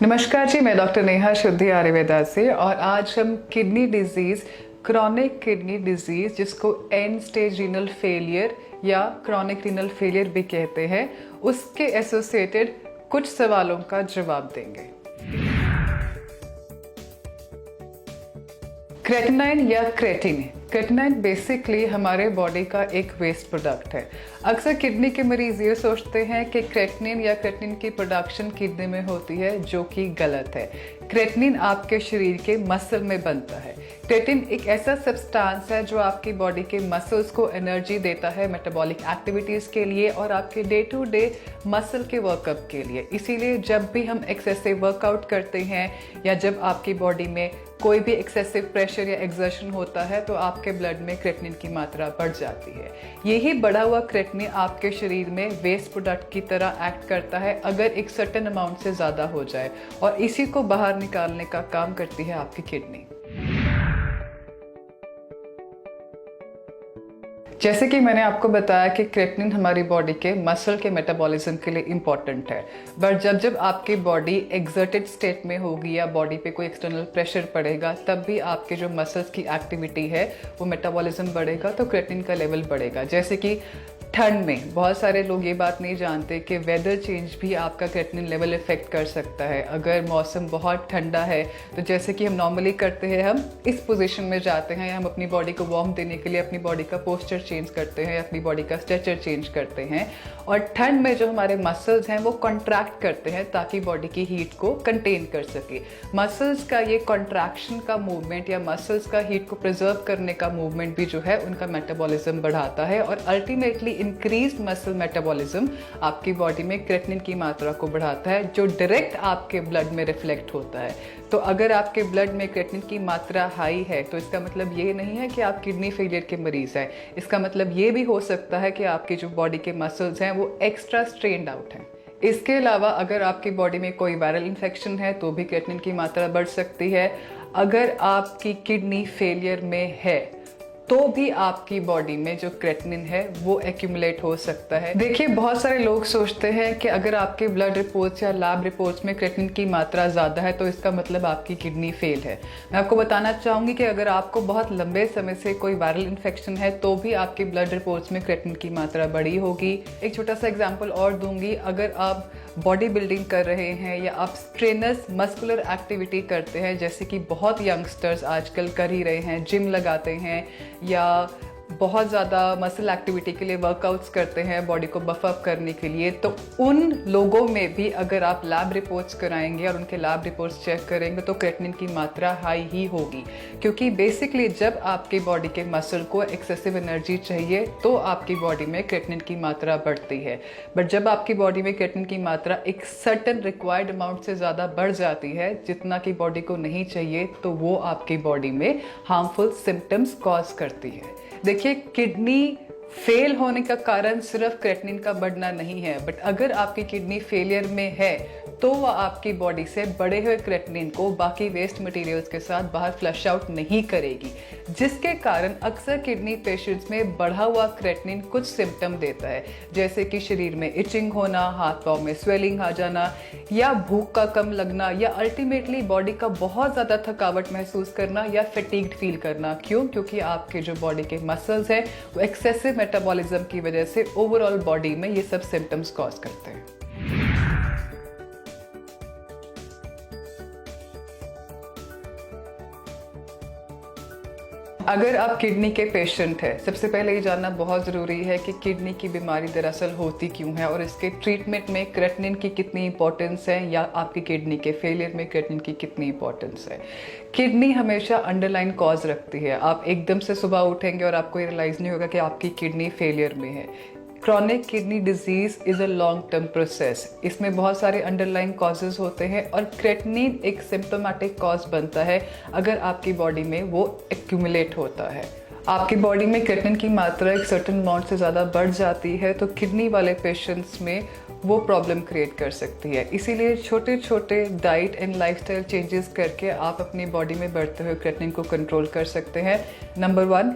नमस्कार जी, मैं डॉक्टर नेहा शुद्धि आयुर्वेदा से और आज हम kidney disease, chronic kidney disease जिसको एंड स्टेज रीनल फेलियर या क्रॉनिक रीनल फेलियर भी कहते हैं, उसके एसोसिएटेड कुछ सवालों का जवाब देंगे। क्रेटिनाइन या क्रेटिनाइन बेसिकली हमारे बॉडी का एक वेस्ट प्रोडक्ट है। अक्सर किडनी के मरीज ये सोचते हैं कि क्रेटिनिन की प्रोडक्शन किडनी में होती है, जो कि गलत है। क्रेटिनिन आपके शरीर के मसल में बनता है। क्रेटिन एक ऐसा सब्सटेंस है जो आपकी बॉडी के मसल्स को एनर्जी देता है मेटाबॉलिक एक्टिविटीज़ के लिए और आपके डे टू डे मसल के वर्कअप के लिए। इसीलिए जब भी हम एक्सेसिव वर्कआउट करते हैं या जब आपकी बॉडी में कोई भी एक्सेसिव प्रेशर या एक्सर्शन होता है तो आपके ब्लड में क्रेटिनिन की मात्रा बढ़ जाती है। यही बढ़ा हुआ क्रेटिनिन आपके शरीर में वेस्ट प्रोडक्ट की तरह एक्ट करता है अगर एक सर्टेन अमाउंट से ज़्यादा हो जाए, और इसी को बाहर निकालने का काम करती है आपकी किडनी। जैसे कि मैंने आपको बताया कि क्रेटिनिन हमारी बॉडी के मसल के मेटाबॉलिज्म के लिए इम्पॉर्टेंट है, बट जब आपकी बॉडी एक्सर्टेड स्टेट में होगी या बॉडी पे कोई एक्सटर्नल प्रेशर पड़ेगा, तब भी आपके जो मसल्स की एक्टिविटी है वो मेटाबॉलिज्म बढ़ेगा तो क्रेटिनिन का लेवल बढ़ेगा। जैसे कि ठंड में बहुत सारे लोग ये बात नहीं जानते कि वेदर चेंज भी आपका क्रेटिनिन लेवल इफेक्ट कर सकता है। अगर मौसम बहुत ठंडा है तो जैसे कि हम नॉर्मली करते हैं, हम इस पोजीशन में जाते हैं या हम अपनी बॉडी को वार्म देने के लिए अपनी बॉडी का पोस्चर चेंज करते हैं या अपनी बॉडी का स्ट्रेचर चेंज करते हैं, और ठंड में जो हमारे मसल्स हैं वो कॉन्ट्रैक्ट करते हैं ताकि बॉडी की हीट को कंटेन कर सके। मसल्स का ये कॉन्ट्रैक्शन का मूवमेंट या मसल्स का हीट को प्रिजर्व करने का मूवमेंट भी जो है उनका मेटाबॉलिज्म बढ़ाता है, और अल्टीमेटली इंक्रीज्ड मसल मेटाबॉलिज्म आपकी बॉडी में क्रेटिनिन की मात्रा को बढ़ाता है, जो डायरेक्ट आपके ब्लड में रिफ्लेक्ट होता है। तो अगर आपके ब्लड में क्रेटिनिन की मात्रा हाई है तो इसका मतलब ये नहीं है कि आप किडनी फेलियर के मरीज हैं। इसका मतलब ये भी हो सकता है कि आपकी जो बॉडी के मसल्स हैं वो एक्स्ट्रा स्ट्रेन्ड आउट हैं। इसके अलावा अगर आपकी बॉडी में कोई वायरल इन्फेक्शन है तो भी क्रेटिनिन की मात्रा बढ़ सकती है। अगर आपकी किडनी फेलियर में है तो भी आपकी बॉडी में जो क्रेटिनिन है वो एक्यूमुलेट हो सकता है। देखिए, बहुत सारे लोग सोचते हैं कि अगर आपके ब्लड रिपोर्ट्स या लैब रिपोर्ट्स में क्रेटिनिन की मात्रा ज़्यादा है तो इसका मतलब आपकी किडनी फेल है। मैं आपको बताना चाहूँगी कि अगर आपको बहुत लंबे समय से कोई वायरल इन्फेक्शन है तो भी आपकी ब्लड रिपोर्ट्स में क्रेटिनिन की मात्रा बढ़ी होगी। एक छोटा सा एग्जाम्पल और दूंगी। अगर आप बॉडी बिल्डिंग कर रहे हैं या आप स्ट्रेनस मस्कुलर एक्टिविटी करते हैं, जैसे कि बहुत यंगस्टर्स आजकल कर ही रहे हैं, जिम लगाते हैं या बहुत ज़्यादा मसल एक्टिविटी के लिए वर्कआउट्स करते हैं बॉडी को बफ अप करने के लिए, तो उन लोगों में भी अगर आप लैब रिपोर्ट्स कराएंगे और उनके लैब रिपोर्ट्स चेक करेंगे तो क्रेटिनिन की मात्रा हाई ही होगी। क्योंकि बेसिकली जब आपकी बॉडी के मसल को एक्सेसिव एनर्जी चाहिए तो आपकी बॉडी में क्रेटिनिन की मात्रा बढ़ती है, बट जब आपकी बॉडी में क्रेटिनिन की मात्रा एक सर्टेन रिक्वायर्ड अमाउंट से ज़्यादा बढ़ जाती है जितना कि बॉडी को नहीं चाहिए, तो वो आपकी बॉडी में हार्मफुल सिम्टम्स कॉज करती है। देखिए, किडनी फेल होने का कारण सिर्फ क्रेटिनिन का बढ़ना नहीं है, बट अगर आपकी किडनी फेलियर में है तो वह आपकी बॉडी से बढ़े हुए क्रेटिनिन को बाकी वेस्ट मटेरियल्स के साथ बाहर फ्लश आउट नहीं करेगी, जिसके कारण अक्सर किडनी पेशेंट्स में बढ़ा हुआ क्रेटिनिन कुछ सिम्टम देता है, जैसे कि शरीर में इचिंग होना, हाथ पाँव में स्वेलिंग आ जाना या भूख का कम लगना, या अल्टीमेटली बॉडी का बहुत ज़्यादा थकावट महसूस करना या फैटीग्ड फील करना। क्यों? क्योंकि आपके जो बॉडी के मसल्स हैं वो एक्सेसिव मेटाबॉलिज्म की वजह से ओवरऑल बॉडी में ये सब सिम्टम्स कॉज करते हैं। अगर आप किडनी के पेशेंट हैं, सबसे पहले ये जानना बहुत ज़रूरी है कि किडनी की बीमारी दरअसल होती क्यों है और इसके ट्रीटमेंट में क्रेटिनिन की कितनी इंपॉर्टेंस है या आपकी किडनी के फेलियर में क्रेटिनिन की कितनी इंपॉर्टेंस है। किडनी हमेशा अंडरलाइन कॉज रखती है। आप एकदम से सुबह उठेंगे और आपको ये रियलाइज़ नहीं होगा कि आपकी किडनी फेलियर में है। Chronic kidney disease is a long term process. इसमें बहुत सारे अंडरलाइन कॉजेज होते हैं और क्रेटिनिन एक सिम्टोमेटिक कॉज बनता है अगर आपकी बॉडी में वो एक्यूमुलेट होता है। आपकी बॉडी में क्रेटिनिन की मात्रा एक सर्टेन अमाउंट से ज़्यादा बढ़ जाती है तो किडनी वाले पेशेंट्स में वो प्रॉब्लम क्रिएट कर सकती है। इसीलिए छोटे छोटे डाइट एंड लाइफस्टाइल चेंजेस करके आप अपनी बॉडी में बढ़ते हुए क्रेटिनिन को कंट्रोल कर सकते हैं। नंबर 1,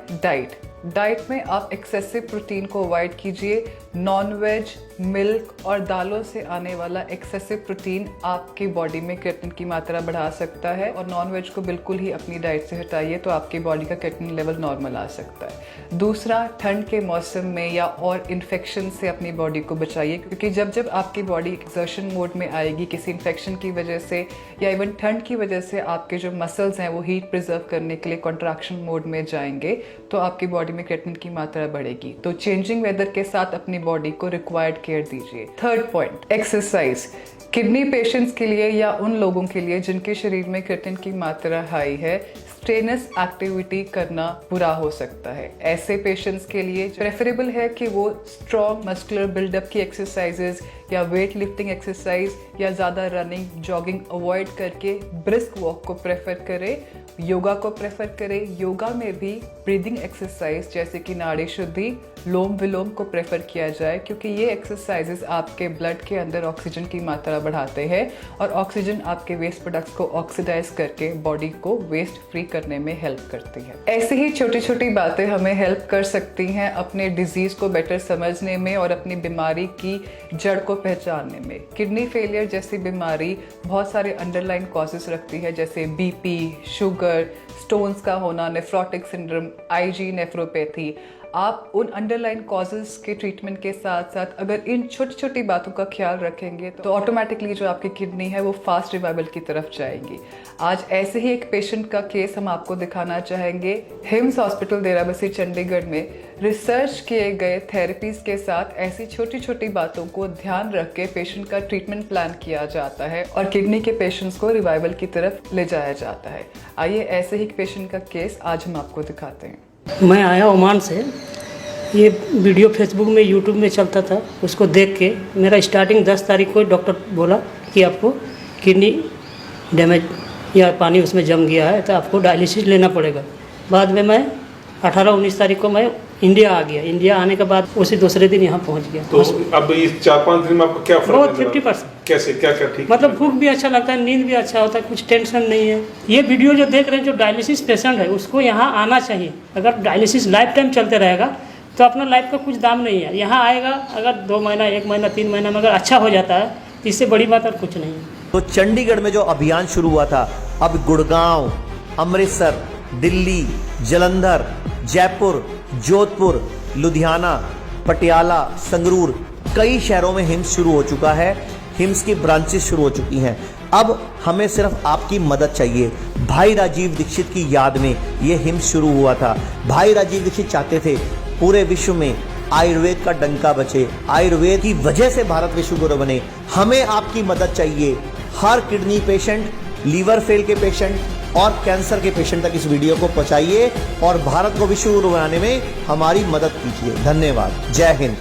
डाइट में आप एक्सेसिव प्रोटीन को अवॉइड कीजिए। नॉन वेज, मिल्क और दालों से आने वाला एक्सेसिव प्रोटीन आपकी बॉडी में क्रिएटिनिन की मात्रा बढ़ा सकता है। और नॉनवेज को बिल्कुल ही अपनी डाइट से हटाइए तो आपकी बॉडी का क्रिएटिनिन लेवल नॉर्मल आ सकता है। दूसरा, ठंड के मौसम में या और इन्फेक्शन से अपनी बॉडी को बचाइए, क्योंकि जब जब आपकी बॉडी एक्सर्शन मोड में आएगी किसी इन्फेक्शन की वजह से या इवन ठंड की वजह से, आपके जो मसल्स हैं वो हीट प्रिजर्व करने के लिए कॉन्ट्रैक्शन मोड में जाएंगे तो आपकी बॉडी में क्रिएटिनिन की मात्रा बढ़ेगी। तो चेंजिंग वेदर के साथ अपनी बॉडी को रिक्वायर्ड केयर दीजिए। Third point, exercise. Kidney patients के लिए या उन लोगों के लिए जिनके शरीर में क्रिएटिनिन की मात्रा हाई है, स्ट्रेनस एक्टिविटी करना बुरा हो सकता है। ऐसे पेशेंट्स के लिए प्रेफरेबल है कि वो स्ट्रॉन्ग मस्कुलर बिल्डअप की एक्सरसाइजेज या वेट लिफ्टिंग एक्सरसाइज या ज़्यादा रनिंग जॉगिंग अवॉइड करके ब्रिस्क वॉक को प्रेफर करें, योगा को प्रेफर करें। योगा में भी ब्रीदिंग एक्सरसाइज जैसे कि नाड़ी शुद्धि, लोम विलोम को प्रेफर किया जाए, क्योंकि ये एक्सरसाइजेज आपके ब्लड के अंदर ऑक्सीजन की मात्रा बढ़ाते हैं और ऑक्सीजन आपके वेस्ट प्रोडक्ट्स को ऑक्सीडाइज करके बॉडी को वेस्ट फ्री करने में हेल्प करती है। ऐसे ही छोटी छोटी बातें हमें हेल्प कर सकती हैं अपने डिजीज को बेटर समझने में और अपनी बीमारी की जड़ को पहचानने में। किडनी फेलियर जैसी बीमारी बहुत सारे अंडरलाइन कॉजेस रखती है, जैसे बीपी, शुगर, स्टोन्स का होना, नेफ्रोटिक सिंड्रोम, आईजी नेफ्रोपैथी। आप उन अंडरलाइन कॉजेज के ट्रीटमेंट के साथ साथ अगर इन छोटी छोटी बातों का ख्याल रखेंगे तो ऑटोमेटिकली जो आपकी किडनी है वो फास्ट रिवाइवल की तरफ जाएंगी। आज ऐसे ही एक पेशेंट का केस हम आपको दिखाना चाहेंगे। हिम्स हॉस्पिटल डेराबस्सी चंडीगढ़ में रिसर्च किए गए थेरेपीज के साथ ऐसी छोटी छोटी बातों को ध्यान रख के पेशेंट का ट्रीटमेंट प्लान किया जाता है और किडनी के पेशेंट्स को रिवाइवल की तरफ ले जाया जाता है। आइए ऐसे ही एक पेशेंट का केस आज हम आपको दिखाते हैं। मैं आया ओमान से। ये वीडियो फेसबुक में यूट्यूब में चलता था, उसको देख के मेरा स्टार्टिंग 10 तारीख को डॉक्टर बोला कि आपको किडनी डैमेज या पानी उसमें जम गया है तो आपको डायलिसिस लेना पड़ेगा। बाद में मैं 18-19 तारीख को मैं इंडिया आ गया। इंडिया आने के बाद उसी दूसरे दिन यहाँ पहुँच गया। तो अब इस 4-5 दिन में आपको क्या फर्क बहुत 50%। कैसे क्या क्या ठीक, मतलब भूख भी अच्छा लगता है, नींद भी अच्छा होता है, कुछ टेंशन नहीं है। ये वीडियो जो देख रहे हैं, जो डायलिसिस पेशेंट है उसको यहाँ आना चाहिए। अगर डायलिसिस लाइफ टाइम चलते रहेगा तो अपना लाइफ का कुछ दाम नहीं है। यहाँ आएगा, अगर 2 महीना, 1 महीना, 3 महीना में अगर अच्छा हो जाता है तो इससे बड़ी बात और कुछ नहीं है। तो चंडीगढ़ में जो अभियान शुरू हुआ था, अब गुड़गांव, अमृतसर, दिल्ली, जालंधर, जयपुर, जोधपुर, लुधियाना, पटियाला, संगरूर, कई शहरों में हिम्स शुरू हो चुका है। हिम्स की ब्रांचेस शुरू हो चुकी हैं। अब हमें सिर्फ आपकी मदद चाहिए। भाई राजीव दीक्षित की याद में ये हिम्स शुरू हुआ था। भाई राजीव दीक्षित चाहते थे पूरे विश्व में आयुर्वेद का डंका बचे, आयुर्वेद की वजह से भारत विश्व गुरु बने। हमें आपकी मदद चाहिए। हर किडनी पेशेंट, लीवर फेल के पेशेंट और कैंसर के पेशेंट तक इस वीडियो को पहुंचाइए और भारत को विश्व गुरु बनाने में हमारी मदद कीजिए। धन्यवाद। जय हिंद।